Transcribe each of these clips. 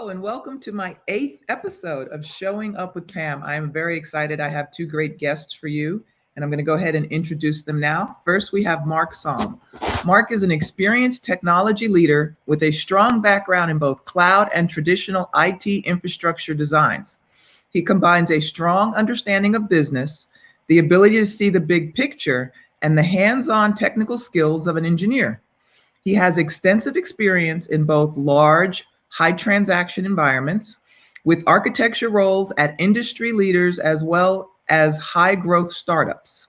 Hello, and welcome to my 8th episode of Showing Up with Pam. I am very excited. I have two great guests for you, and I'm going to go ahead and introduce them now. First, we have Mark Saum. Mark is an experienced technology leader with a strong background in both cloud and traditional IT infrastructure designs. He combines a strong understanding of business, the ability to see the big picture, and the hands-on technical skills of an engineer. He has extensive experience in both large, high transaction environments with architecture roles at industry leaders as well as high growth startups.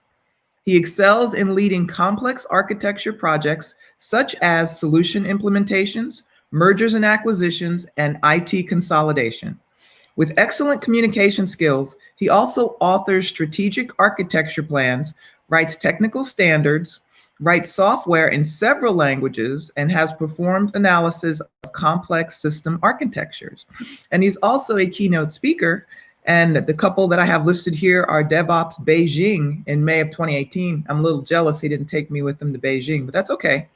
He excels in leading complex architecture projects such as solution implementations, mergers and acquisitions, and IT consolidation. With excellent communication skills, he also authors strategic architecture plans, writes technical standards, writes software in several languages, and has performed analysis of complex system architectures. And he's also a keynote speaker. And the couple that I have listed here are DevOps Beijing in May of 2018. I'm a little jealous he didn't take me with him to Beijing, but that's okay.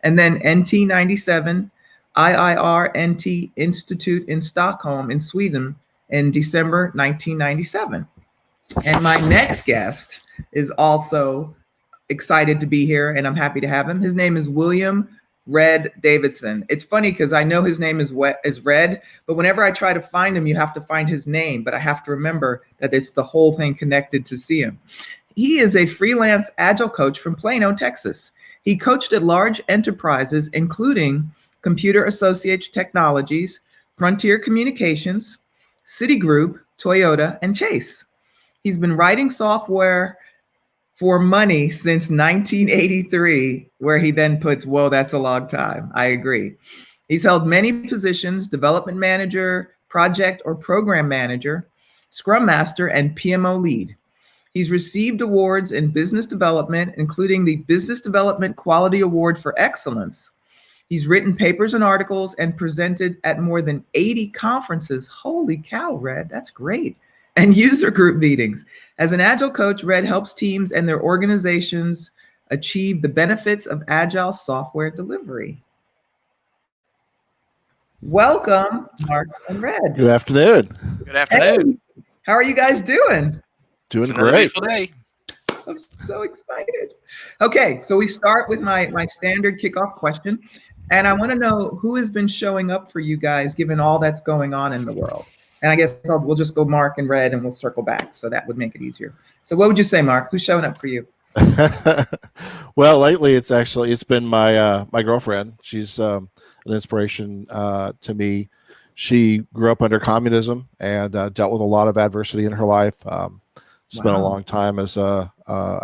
And then NT97, IIR NT Institute in Stockholm in Sweden in December 1997. And my next guest is also excited to be here, and I'm happy to have him. His name is William Red Davidson. It's funny because I know his name is Red, but whenever I try to find him, you have to find his name, but I have to remember that it's the whole thing connected to see him. He is a freelance agile coach from Plano, Texas. He coached at large enterprises, including Computer Associates Technologies, Frontier Communications, Citigroup, Toyota, and Chase. He's been writing software for money since 1983, where he then puts, whoa, that's a long time. I agree. He's held many positions: development manager, project or program manager, scrum master, and PMO lead. He's received awards in business development, including the Business Development Quality Award for Excellence. He's written papers and articles and presented at more than 80 conferences. Holy cow, Red, that's great. And user group meetings. As an agile coach, Red helps teams and their organizations achieve the benefits of agile software delivery. Welcome, Mark and Red. Good afternoon. Good afternoon. Hey, how are you guys doing? Doing It's another great. beautiful day. I'm so excited. Okay, so we start with my standard kickoff question. And I want to know who has been showing up for you guys, given all that's going on in the world. And I guess we'll just go Mark and Red and we'll circle back. So that would make it easier. So what would you say, Mark? Who's showing up for you? Well, lately it's been my girlfriend. She's an inspiration to me. She grew up under communism and dealt with a lot of adversity in her life. Spent a long time as a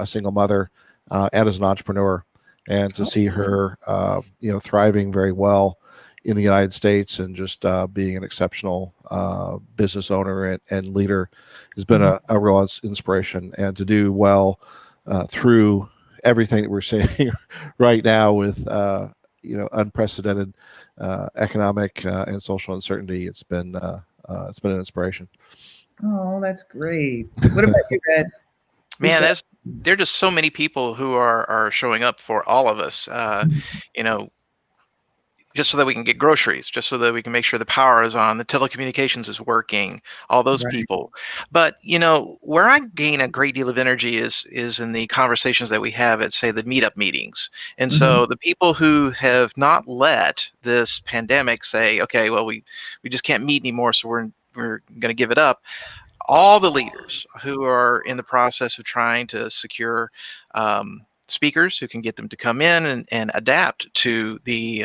single mother and as an entrepreneur. And to see her, thriving very well in the United States and just being an exceptional business owner and leader has been a real inspiration. And to do well through everything that we're seeing right now with unprecedented economic and social uncertainty, it's been an inspiration. Oh, that's great. What about you, Red? Man, there are just so many people who are showing up for all of us. Just so that we can get groceries, just so that we can make sure the power is on, the telecommunications is working, all those Right. people. But where I gain a great deal of energy is in the conversations that we have at, say, the meetup meetings. And so the people who have not let this pandemic say, okay, well, we just can't meet anymore, so we're going to give it up. All the leaders who are in the process of trying to secure speakers who can get them to come in and adapt to the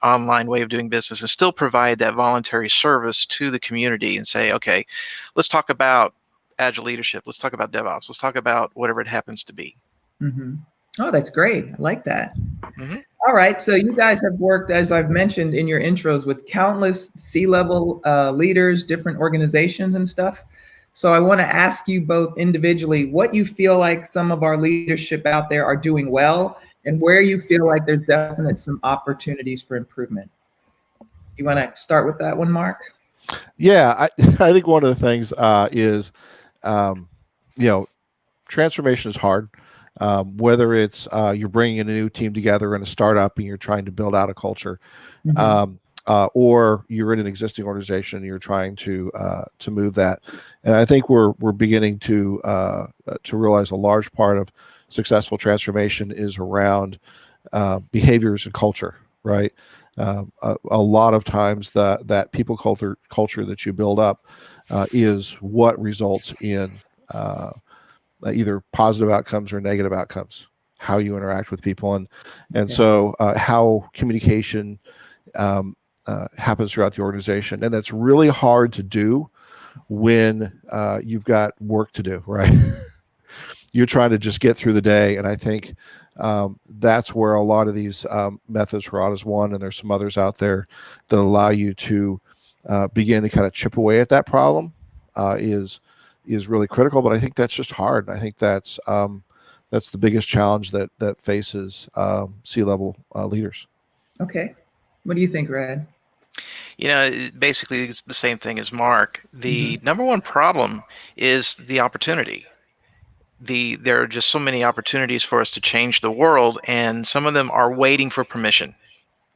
online way of doing business and still provide that voluntary service to the community and say, okay, let's talk about agile leadership. Let's talk about DevOps. Let's talk about whatever it happens to be. Mm-hmm. Oh, that's great. I like that. Mm-hmm. All right. So you guys have worked, as I've mentioned in your intros, with countless C-level leaders, different organizations and stuff. So I want to ask you both individually what you feel like some of our leadership out there are doing well and where you feel like there's definitely some opportunities for improvement. You want to start with that one, Mark? Yeah, I think one of the things is, transformation is hard. Whether it's you're bringing a new team together in a startup and you're trying to build out a culture. or you're in an existing organization and you're trying to move that. And I think we're beginning to realize a large part of successful transformation is around behaviors and culture, right? A lot of times that people culture that you build up is what results in either positive outcomes or negative outcomes, how you interact with people, and so how communication happens throughout the organization. And that's really hard to do when you've got work to do, right? You're trying to just get through the day. And I think that's where a lot of these methods, Rod is one, and there's some others out there that allow you to begin to kind of chip away at that problem is really critical. But I think that's just hard. And I think that's the biggest challenge that faces C-level leaders. Okay. What do you think, Red? Basically it's the same thing as Mark. The number one problem is the opportunity. There are just so many opportunities for us to change the world, and some of them are waiting for permission.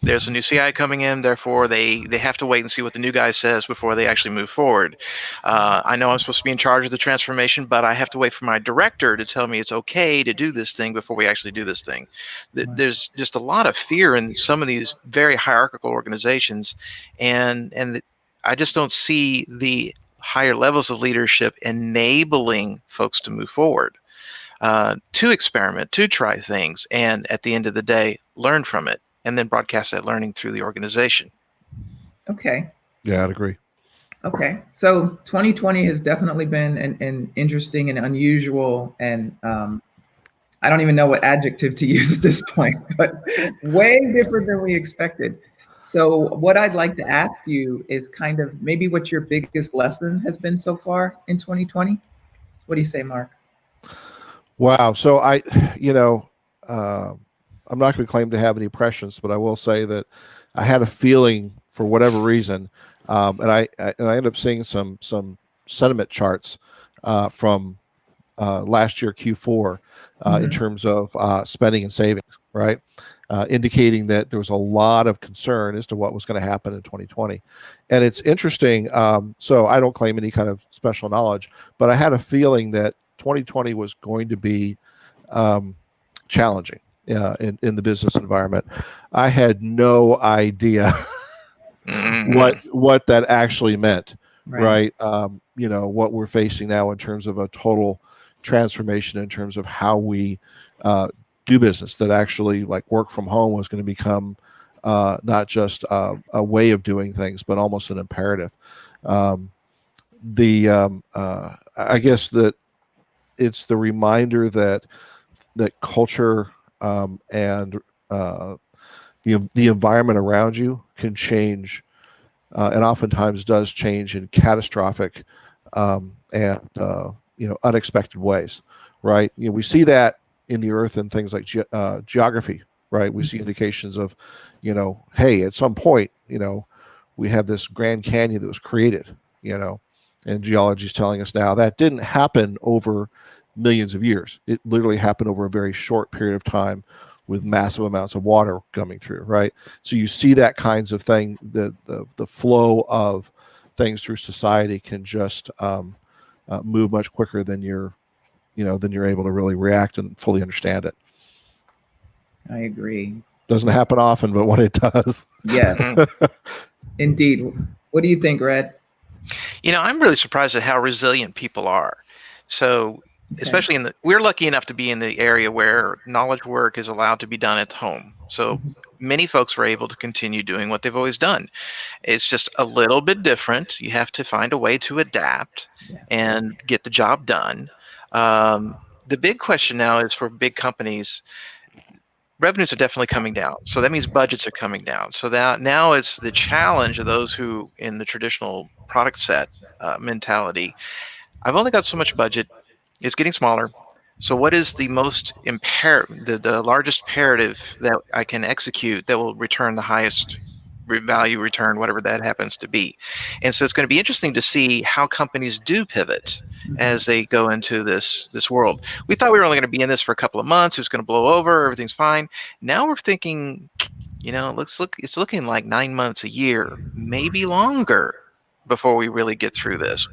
There's a new CI coming in, therefore they have to wait and see what the new guy says before they actually move forward. I know I'm supposed to be in charge of the transformation, but I have to wait for my director to tell me it's okay to do this thing before we actually do this thing. There's just a lot of fear in some of these very hierarchical organizations, and I just don't see the higher levels of leadership enabling folks to move forward, to experiment, to try things, and at the end of the day, learn from it, and then broadcast that learning through the organization. Okay. Yeah, I'd agree. Okay. So 2020 has definitely been an interesting and unusual, and I don't even know what adjective to use at this point, but way different than we expected. So what I'd like to ask you is kind of maybe what your biggest lesson has been so far in 2020. What do you say, Mark? Wow. So I'm not going to claim to have any prescience, but I will say that I had a feeling for whatever reason, and I ended up seeing some sentiment charts from last year Q4 in terms of spending and savings, right? Indicating that there was a lot of concern as to what was going to happen in 2020. And it's interesting. So I don't claim any kind of special knowledge, but I had a feeling that 2020 was going to be challenging in the business environment. I had no idea what that actually meant, right? What we're facing now in terms of a total transformation in terms of how we do business, that actually like work from home was going to become not just a way of doing things, but almost an imperative. I guess that it's the reminder that culture and the environment around you can change, and oftentimes does change in catastrophic and unexpected ways, right? We see that in the earth and things like geography, right? We see indications of, hey, at some point, we have this Grand Canyon that was created, and geology is telling us now that didn't happen over millions of years. It literally happened over a very short period of time with massive amounts of water coming through, right? So you see that kinds of thing, the flow of things through society can just move much quicker than you're able to really react and fully understand it. I agree. Doesn't happen often, but when it does. Yeah, indeed. What do you think, Red? I'm really surprised at how resilient people are. So, especially we're lucky enough to be in the area where knowledge work is allowed to be done at home. So many folks were able to continue doing what they've always done. It's just a little bit different. You have to find a way to adapt and get the job done. The big question now is for big companies. Revenues are definitely coming down. So that means budgets are coming down. So that now it's the challenge of those who in the traditional product set mentality. I've only got so much budget. It's getting smaller. So what is the most the largest imperative that I can execute that will return the highest value return, whatever that happens to be? And so it's going to be interesting to see how companies do pivot as they go into this world. We thought we were only going to be in this for a couple of months. It was going to blow over. Everything's fine. Now we're thinking it's looking like 9 months, a year, maybe longer before we really get through this.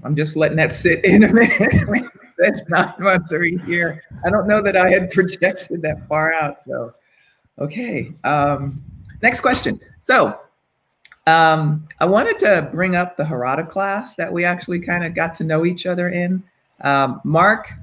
I'm just letting that sit in a minute. When you said 9 months or a year, I don't know that I had projected that far out. So, okay. Next question. So, I wanted to bring up the Harada class that we actually kind of got to know each other in. Mark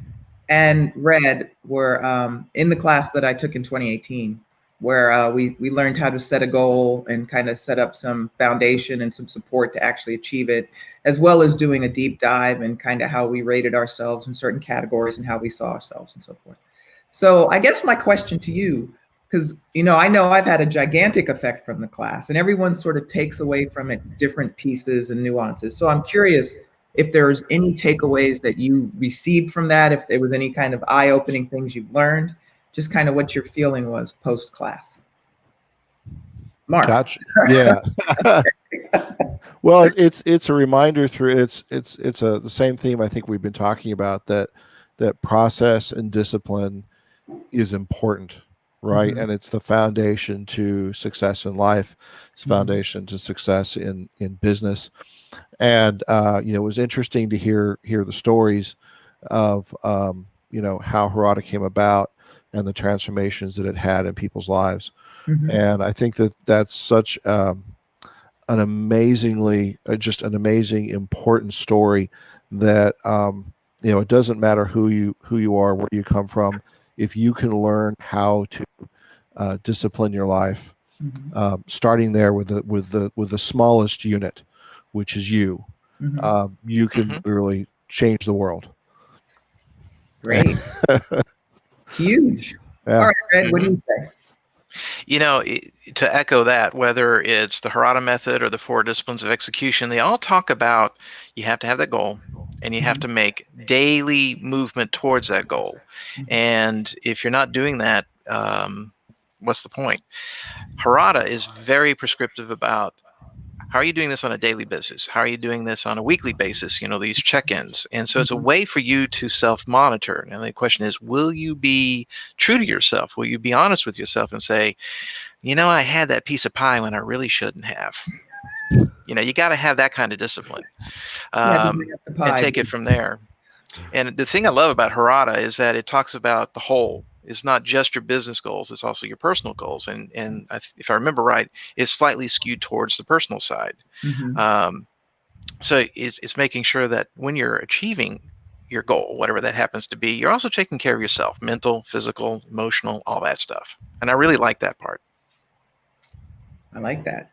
and Red were in the class that I took in 2018, where we learned how to set a goal and kind of set up some foundation and some support to actually achieve it, as well as doing a deep dive and kind of how we rated ourselves in certain categories and how we saw ourselves and so forth. So I guess my question to you, because I know I've had a gigantic effect from the class, and everyone sort of takes away from it different pieces and nuances. So I'm curious if there's any takeaways that you received from that, if there was any kind of eye-opening things you've learned, just kind of what your feeling was post-class. Mark. Gotcha. Yeah. Well, it's a reminder through it's the same theme I think we've been talking about, that process and discipline is important, right? Mm-hmm. And it's the foundation to success in life. It's foundation to success in business. And it was interesting to hear the stories of how Harada came about and the transformations that it had in people's lives. Mm-hmm. And I think that that's such an amazing, important story that it doesn't matter who you are, where you come from, if you can learn how to discipline your life, Mm-hmm. starting there with the smallest unit, which is you. Mm-hmm. You can Mm-hmm. literally change the world. Great. Huge. Yeah. All right, Red, what do you say? To echo that, whether it's the Harada method or the 4 disciplines of execution, they all talk about you have to have that goal and you have to make daily movement towards that goal. And if you're not doing that, what's the point? Harada is very prescriptive about how are you doing this on a daily basis? How are you doing this on a weekly basis? These check-ins. And so it's a way for you to self-monitor. And the question is, will you be true to yourself? Will you be honest with yourself and say, I had that piece of pie when I really shouldn't have? You got to have that kind of discipline, Yeah, bring up the and pie. take it from there. And the thing I love about Harada is that it talks about the whole. It's not just your business goals; it's also your personal goals. And if I remember right, it's slightly skewed towards the personal side. Mm-hmm. So it's making sure that when you're achieving your goal, whatever that happens to be, you're also taking care of yourself, mental, physical, emotional, all that stuff. And I really like that part. I like that.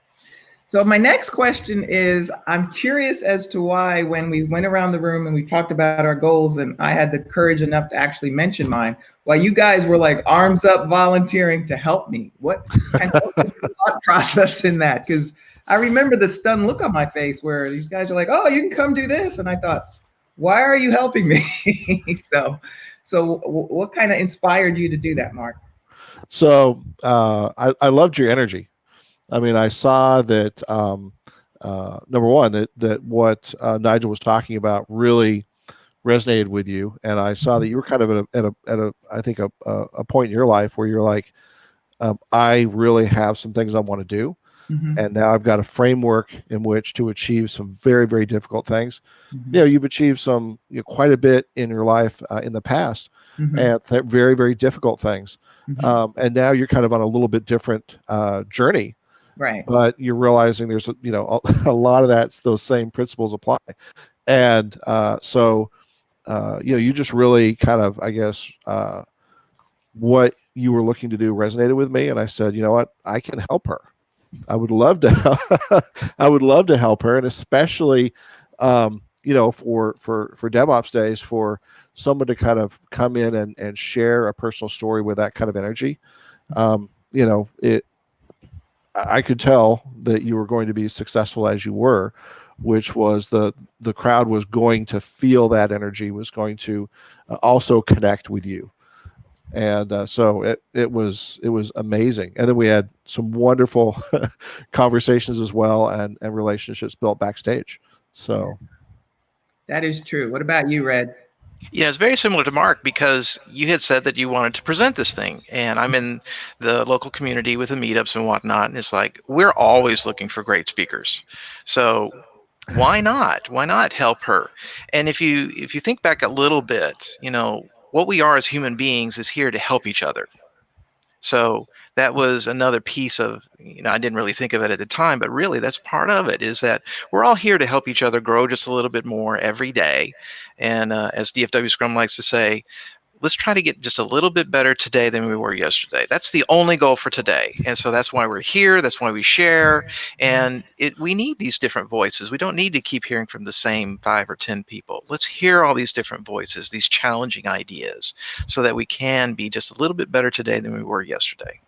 So my next question is, I'm curious as to why when we went around the room and we talked about our goals and I had the courage enough to actually mention mine, why you guys were like arms up volunteering to help me. What kind of was the thought process in that? Because I remember the stunned look on my face where these guys are like, oh, you can come do this. And I thought, why are you helping me? So what kind of inspired you to do that, Mark? So I loved your energy. I mean, I saw that number one, that what Nigel was talking about really resonated with you, and I saw that you were kind of at a I think a point in your life where you're like, I really have some things I want to do, Mm-hmm. and now I've got a framework in which to achieve some very, very difficult things. Mm-hmm. You've achieved some quite a bit in your life in the past, Mm-hmm. and very, very difficult things. Mm-hmm. And now you're kind of on a little bit different journey, Right. but you're realizing there's a lot of those same principles apply. And so you just really kind of, I guess, what you were looking to do resonated with me, and I said, you know what, I can help her. I would love to I would love to help her, and especially for DevOps days, for someone to kind of come in and share a personal story with that kind of energy. I could tell that you were going to be successful as you were, which was the crowd was going to feel that energy, was going to also connect with you. And so it was amazing. And then we had some wonderful conversations as well, and relationships built backstage. So that is true. What about you, Red? It's very similar to Mark because you had said that you wanted to present this thing, and I'm in the local community with the meetups and whatnot, and it's like we're always looking for great speakers. So why not? Why not help her? And if you think back a little bit, what we are as human beings is here to help each other. So that was another piece of, I didn't really think of it at the time, but really that's part of it is that we're all here to help each other grow just a little bit more every day. And as DFW Scrum likes to say, let's try to get just a little bit better today than we were yesterday. That's the only goal for today. And so that's why we're here. That's why we share. And we need these different voices. We don't need to keep hearing from the same 5 or 10 people. Let's hear all these different voices, these challenging ideas, so that we can be just a little bit better today than we were yesterday.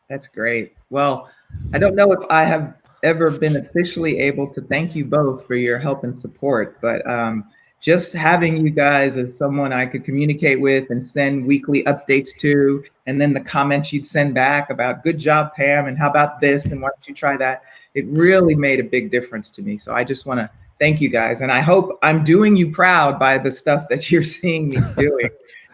That's great. Well, I don't know if I have ever been officially able to thank you both for your help and support, but just having you guys as someone I could communicate with and send weekly updates to, and then the comments you'd send back about good job, Pam, and how about this, and why don't you try that? It really made a big difference to me. So I just want to thank you guys. And I hope I'm doing you proud by the stuff that you're seeing me doing.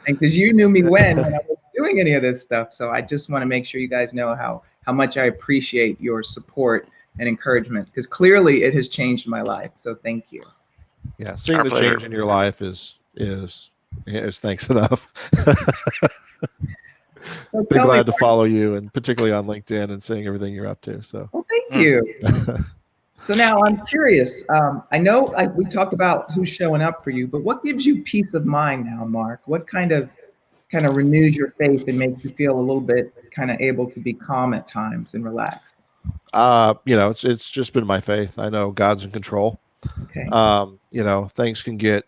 And because you knew me when I was doing any of this stuff. So I just want to make sure you guys know how much I appreciate your support and encouragement, because clearly it has changed my life. So thank you. Yeah, seeing Our the pleasure. change in your life is thanks enough. So Been tell me, glad to follow you, and particularly on LinkedIn and seeing everything you're up to. So well, thank you. So now I'm curious. I know we talked about who's showing up for you, but what gives you peace of mind now, Mark? What kind of renews your faith and makes you feel a little bit kind of able to be calm at times and relaxed? it's just been my faith. I know God's in control. Okay. Things can get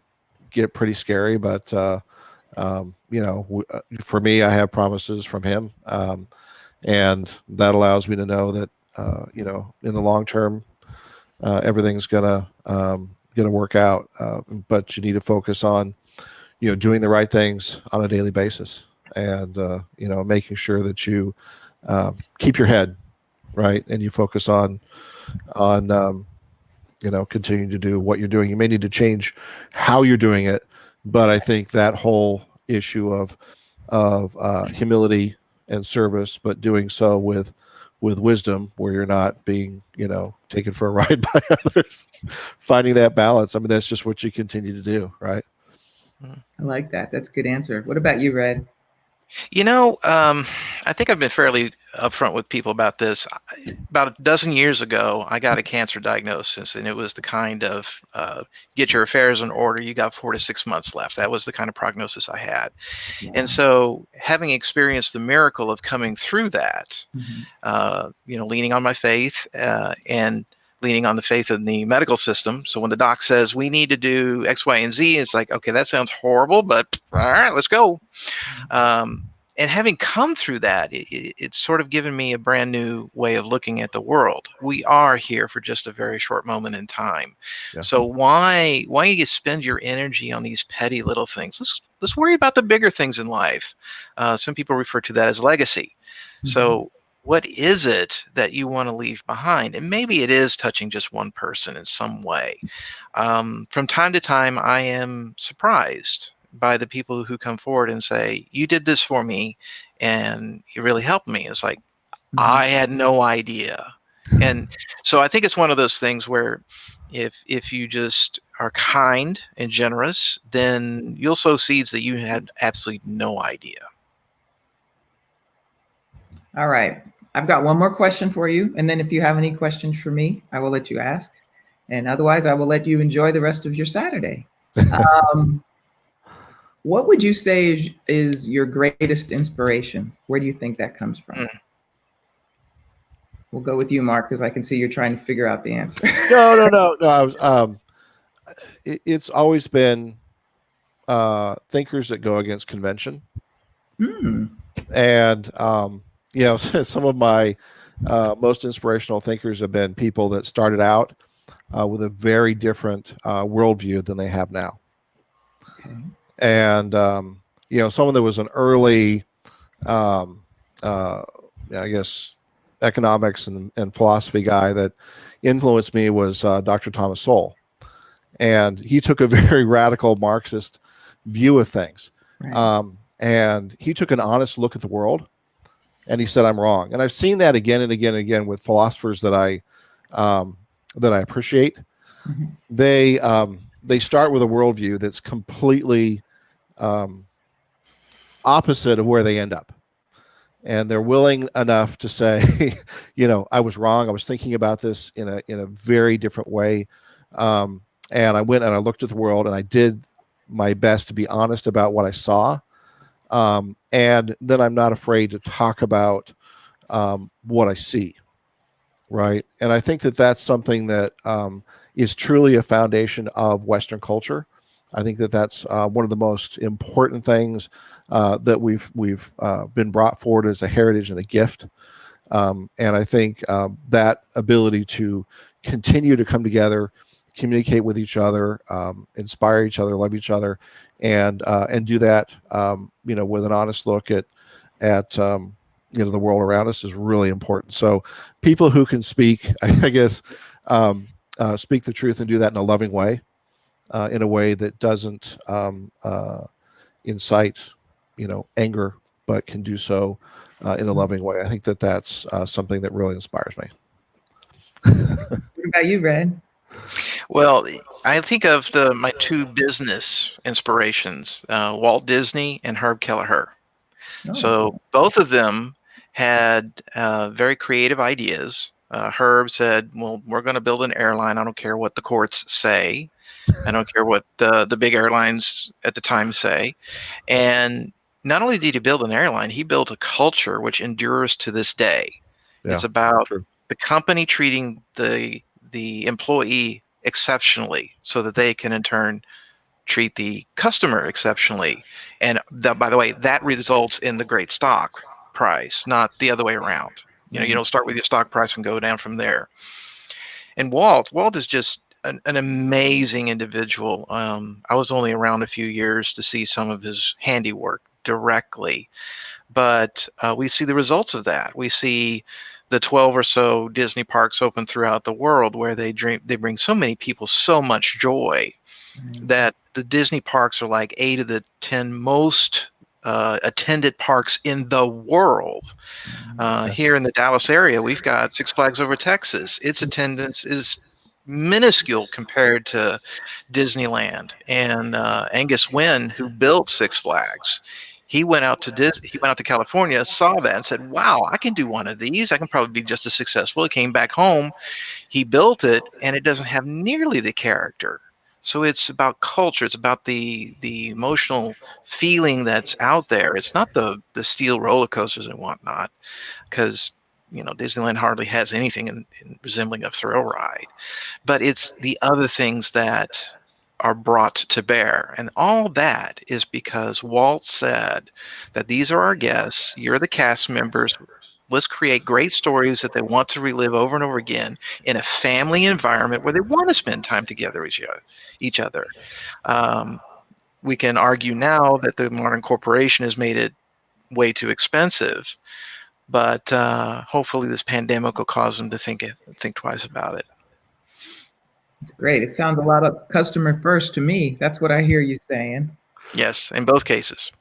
pretty scary, but for me, I have promises from Him, and that allows me to know that in the long term, everything's gonna work out. But you need to focus on doing the right things on a daily basis, and making sure that you keep your head right, and you focus on continuing to do what you're doing. You may need to change how you're doing it, but I think that whole issue of humility and service, but doing so with wisdom, where you're not being taken for a ride by others, finding that balance. I mean, that's just what you continue to do, right? I like that. That's a good answer. What about you, Red? I think I've been fairly upfront with people about this. About a dozen years ago, I got a cancer diagnosis, and it was the kind of get your affairs in order. You got 4 to 6 months left. That was the kind of prognosis I had. Wow. And so, having experienced the miracle of coming through that, leaning on my faith and leaning on the faith of the medical system. So when the doc says we need to do X, Y, and Z, it's like, okay, that sounds horrible, but all right, let's go. And having come through that, it's sort of given me a brand new way of looking at the world. We are here for just a very short moment in time. Yeah. So why you spend your energy on these petty little things? Let's worry about the bigger things in life. Some people refer to that as legacy. So what is it that you want to leave behind? And maybe it is touching just one person in some way. From time to time, I am surprised by the people who come forward and say, you did this for me and you really helped me. It's like, I had no idea. And so I think it's one of those things where if you just are kind and generous, then you'll sow seeds that you had absolutely no idea. All right. I've got one more question for you. And then if you have any questions for me, I will let you ask. And otherwise, I will let you enjoy the rest of your Saturday. What would you say is your greatest inspiration? Where do you think that comes from? We'll go with you, Mark, because I can see you're trying to figure out the answer. No. I was, it's always been thinkers that go against convention. And some of my most inspirational thinkers have been people that started out with a very different worldview than they have now. Okay. And someone that was an early I guess economics and philosophy guy that influenced me was Dr. Thomas Sowell. and he took a very radical Marxist view of things. Right. And he took an honest look at the world, and he said, "I'm wrong." And I've seen that again and again and again with philosophers that I appreciate. Mhm. They start with a worldview that's completely um, opposite of where they end up, and they're willing enough to say, I was wrong. I was thinking about this in a very different way, and I went and I looked at the world, and I did my best to be honest about what I saw, and then I'm not afraid to talk about what I see. Right. And I think that that's something that is truly a foundation of Western culture. I think that that's one of the most important things that we've been brought forward as a heritage and a gift. And I think that ability to continue to come together, communicate with each other, inspire each other, love each other, and do that, with an honest look at the world around us is really important. So people who can speak, I guess, speak the truth and do that in a loving way, in a way that doesn't incite, anger, but can do so in a loving way. I think that that's something that really inspires me. What about you, Red? Well, I think of my two business inspirations, Walt Disney and Herb Kelleher. Oh, So both of them had very creative ideas. Herb said, "Well, we're going to build an airline. I don't care what the courts say. I don't care what the big airlines at the time say." And not only did he build an airline, he built a culture which endures to this day. Yeah, It's about true. the company treating the employee exceptionally so that they can in turn treat the customer exceptionally. And that, by the way, that results in the great stock price, not the other way around. You right. don't start with your stock price and go down from there. And Walt is just an amazing individual. I was only around a few years to see some of his handiwork directly, but we see the results of that. We see the 12 or so Disney parks open throughout the world where they bring so many people so much joy Right. that the Disney parks are like 8 of the 10 most attended parks in the world. Yeah. Here in the Dallas area, we've got Six Flags Over Texas. Its attendance is minuscule compared to Disneyland. And Angus Wynn, who built Six Flags, he went out to California, saw that, and said, "Wow, I can do one of these. I can probably be just as successful." He came back home, he built it, and it doesn't have nearly the character. So it's about culture. It's about the emotional feeling that's out there. It's not the steel roller coasters and whatnot, because Disneyland hardly has anything in resembling a thrill ride. But it's the other things that are brought to bear, and all that is because Walt said that these are our guests. You're the cast members. Let's create great stories that they want to relive over and over again in a family environment where they want to spend time together with each other. Um, we can argue now that the modern corporation has made it way too expensive, but hopefully this pandemic will cause them to think twice about it. It's great. It sounds a lot of customer first to me. That's what I hear you saying. Yes, in both cases.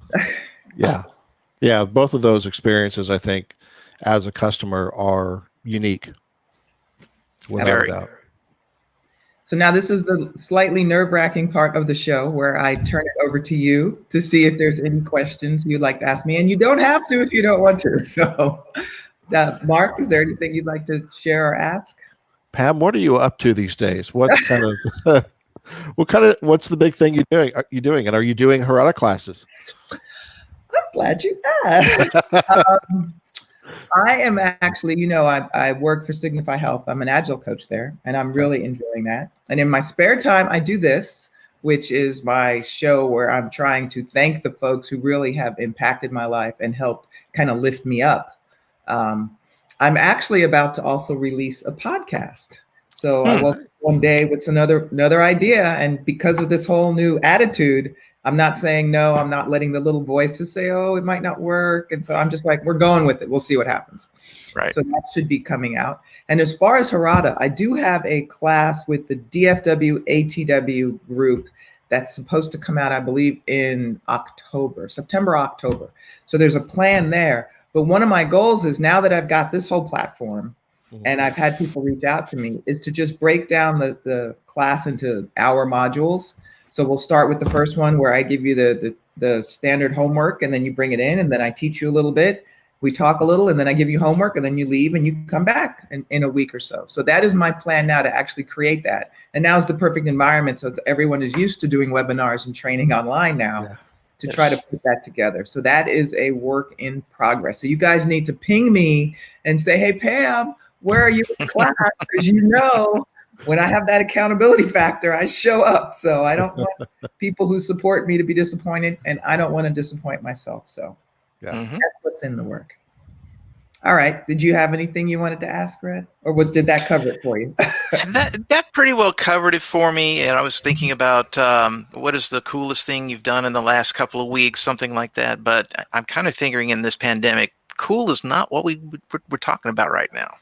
Yeah. Yeah. Both of those experiences, I think, as a customer are unique, without a Very. doubt. So now this is the slightly nerve-wracking part of the show where I turn it over to you to see if there's any questions you'd like to ask me. And you don't have to if you don't want to. So, Mark, is there anything you'd like to share or ask? Pam, what are you up to these days? What's what's the big thing you're doing? And are you doing Harada classes? I'm glad you asked. I am actually, I work for Signify Health. I'm an agile coach there, and I'm really enjoying that. And in my spare time, I do this, which is my show where I'm trying to thank the folks who really have impacted my life and helped kind of lift me up. I'm actually about to also release a podcast. So I woke up one day with another idea, and because of this whole new attitude, I'm not saying no. I'm not letting the little voices say, oh, it might not work. And so I'm just like, we're going with it. We'll see what happens. Right. So that should be coming out. And as far as Harada, I do have a class with the DFW ATW group that's supposed to come out, I believe, in October, September, October. So there's a plan there. But one of my goals is, now that I've got this whole platform and I've had people reach out to me, is to just break down the class into hour modules. So we'll start with the first one where I give you the standard homework, and then you bring it in, and then I teach you a little bit. We talk a little, and then I give you homework, and then you leave and you come back in a week or so. So that is my plan now, to actually create that. And now is the perfect environment, so everyone is used to doing webinars and training online now, to try to put that together. So that is a work in progress. So you guys need to ping me and say, hey, Pam, where are you in class? Because you know, when I have that accountability factor, I show up. So I don't want people who support me to be disappointed, and I don't want to disappoint myself. So that's what's in the work. All right. Did you have anything you wanted to ask, Red? Or did that cover it for you? That pretty well covered it for me. And I was thinking about what is the coolest thing you've done in the last couple of weeks, something like that. But I'm kind of figuring, in this pandemic, cool is not what we're talking about right now.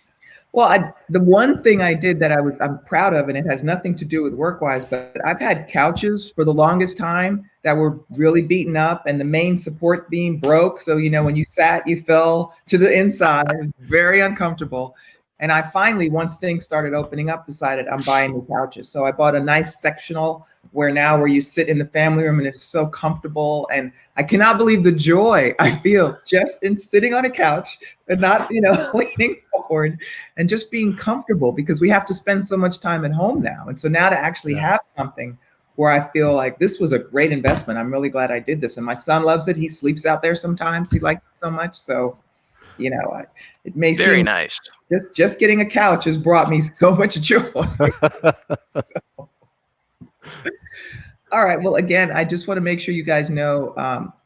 Well, the one thing I did that I'm proud of, and it has nothing to do with work-wise, but I've had couches for the longest time that were really beaten up, and the main support beam broke. So, you know, when you sat, you fell to the inside. It was very uncomfortable. And I finally, once things started opening up, decided I'm buying new couches. So I bought a nice sectional where you sit in the family room and it's so comfortable. And I cannot believe the joy I feel just in sitting on a couch and not, leaning forward and just being comfortable, because we have to spend so much time at home now. And so now to actually have something where I feel like this was a great investment. I'm really glad I did this. And my son loves it. He sleeps out there sometimes. He likes it so much. So, it may seem very nice. Just getting a couch has brought me so much joy. All right. Well, again, I just want to make sure you guys know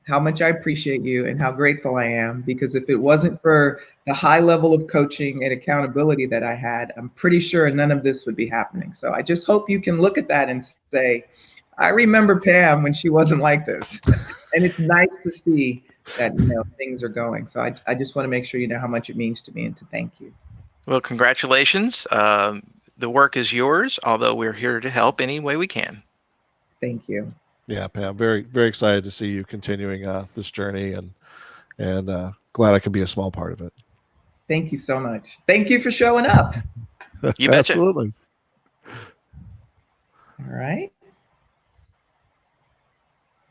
how much I appreciate you and how grateful I am, because if it wasn't for the high level of coaching and accountability that I had, I'm pretty sure none of this would be happening. So I just hope you can look at that and say, I remember Pam when she wasn't like this. And it's nice to see that, things are going. So I just want to make sure you know how much it means to me and to thank you. Well, congratulations. The work is yours, although we're here to help any way we can. Thank you. Yeah, Pam, very, very excited to see you continuing this journey, and glad I can be a small part of it. Thank you so much. Thank you for showing up. You betcha. Absolutely. All right.